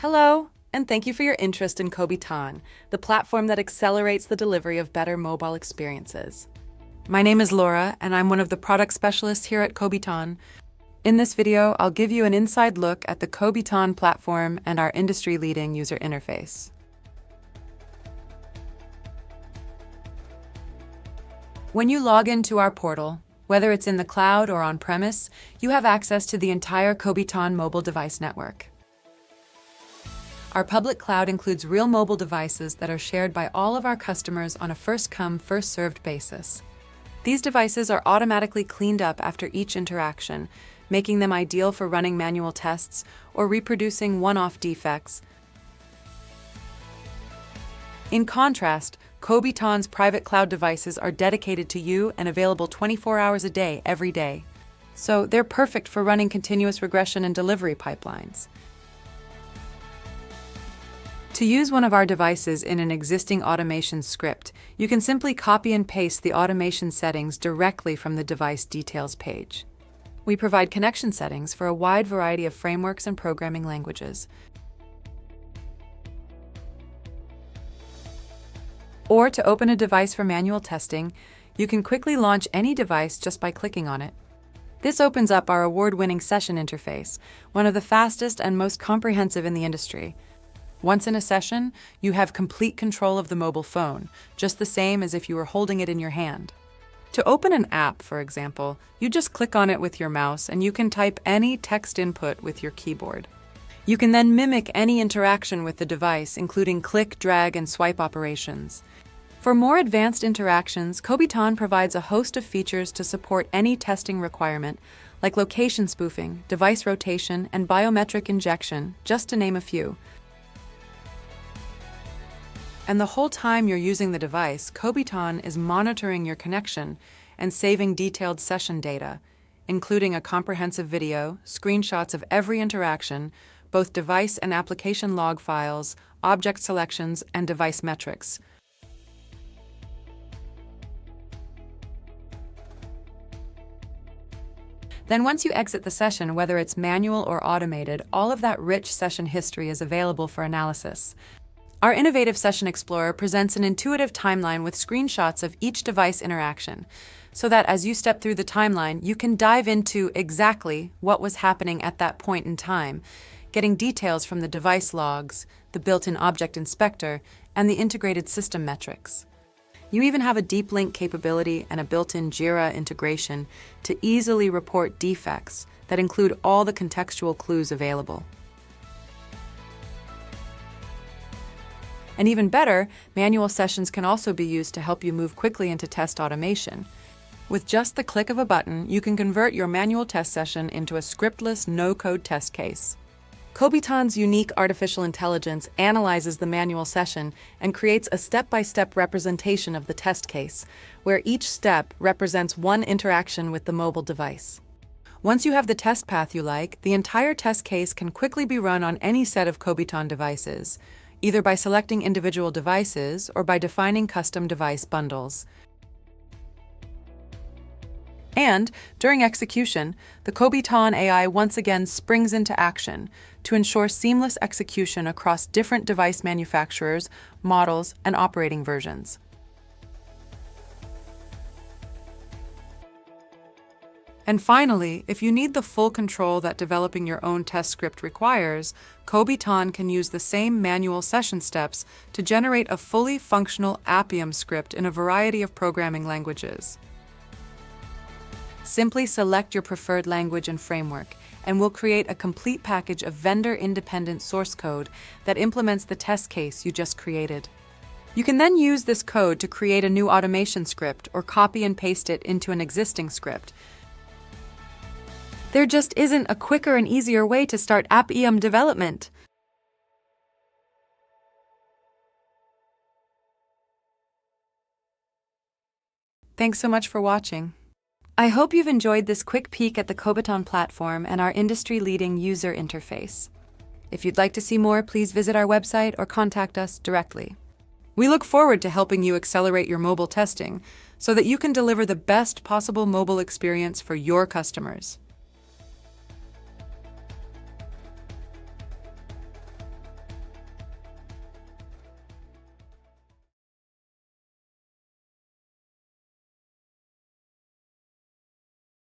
Hello, and thank you for your interest in Kobiton, the platform that accelerates the delivery of better mobile experiences. My name is Laura, and I'm one of the product specialists here at Kobiton. In this video, I'll give you an inside look at the Kobiton platform and our industry-leading user interface. When you log into our portal, whether it's in the cloud or on-premise, you have access to the entire Kobiton mobile device network. Our public cloud includes real mobile devices that are shared by all of our customers on a first-come, first-served basis. These devices are automatically cleaned up after each interaction, making them ideal for running manual tests or reproducing one-off defects. In contrast, Kobiton's private cloud devices are dedicated to you and available 24 hours a day, every day. So they're perfect for running continuous regression and delivery pipelines. To use one of our devices in an existing automation script, you can simply copy and paste the automation settings directly from the device details page. We provide connection settings for a wide variety of frameworks and programming languages. Or to open a device for manual testing, you can quickly launch any device just by clicking on it. This opens up our award-winning session interface, one of the fastest and most comprehensive in the industry. Once in a session, you have complete control of the mobile phone, just the same as if you were holding it in your hand. To open an app, for example, you just click on it with your mouse and you can type any text input with your keyboard. You can then mimic any interaction with the device, including click, drag, and swipe operations. For more advanced interactions, Kobiton provides a host of features to support any testing requirement, like location spoofing, device rotation, and biometric injection, just to name a few. And the whole time you're using the device, Kobiton is monitoring your connection and saving detailed session data, including a comprehensive video, screenshots of every interaction, both device and application log files, object selections, and device metrics. Then once you exit the session, whether it's manual or automated, all of that rich session history is available for analysis. Our innovative Session Explorer presents an intuitive timeline with screenshots of each device interaction, so that as you step through the timeline, you can dive into exactly what was happening at that point in time, getting details from the device logs, the built-in object inspector, and the integrated system metrics. You even have a deep link capability and a built-in Jira integration to easily report defects that include all the contextual clues available. And even better, manual sessions can also be used to help you move quickly into test automation. With just the click of a button, you can convert your manual test session into a scriptless, no-code test case. Kobiton's unique artificial intelligence analyzes the manual session and creates a step-by-step representation of the test case, where each step represents one interaction with the mobile device. Once you have the test path you like, the entire test case can quickly be run on any set of Kobiton devices, either by selecting individual devices or by defining custom device bundles. And, during execution, the Kobiton AI once again springs into action to ensure seamless execution across different device manufacturers, models, and operating versions. And finally, if you need the full control that developing your own test script requires, Kobiton can use the same manual session steps to generate a fully functional Appium script in a variety of programming languages. Simply select your preferred language and framework, and we'll create a complete package of vendor-independent source code that implements the test case you just created. You can then use this code to create a new automation script or copy and paste it into an existing script. There just isn't a quicker and easier way to start Appium development. Thanks so much for watching. I hope you've enjoyed this quick peek at the Kobiton platform and our industry-leading user interface. If you'd like to see more, please visit our website or contact us directly. We look forward to helping you accelerate your mobile testing so that you can deliver the best possible mobile experience for your customers.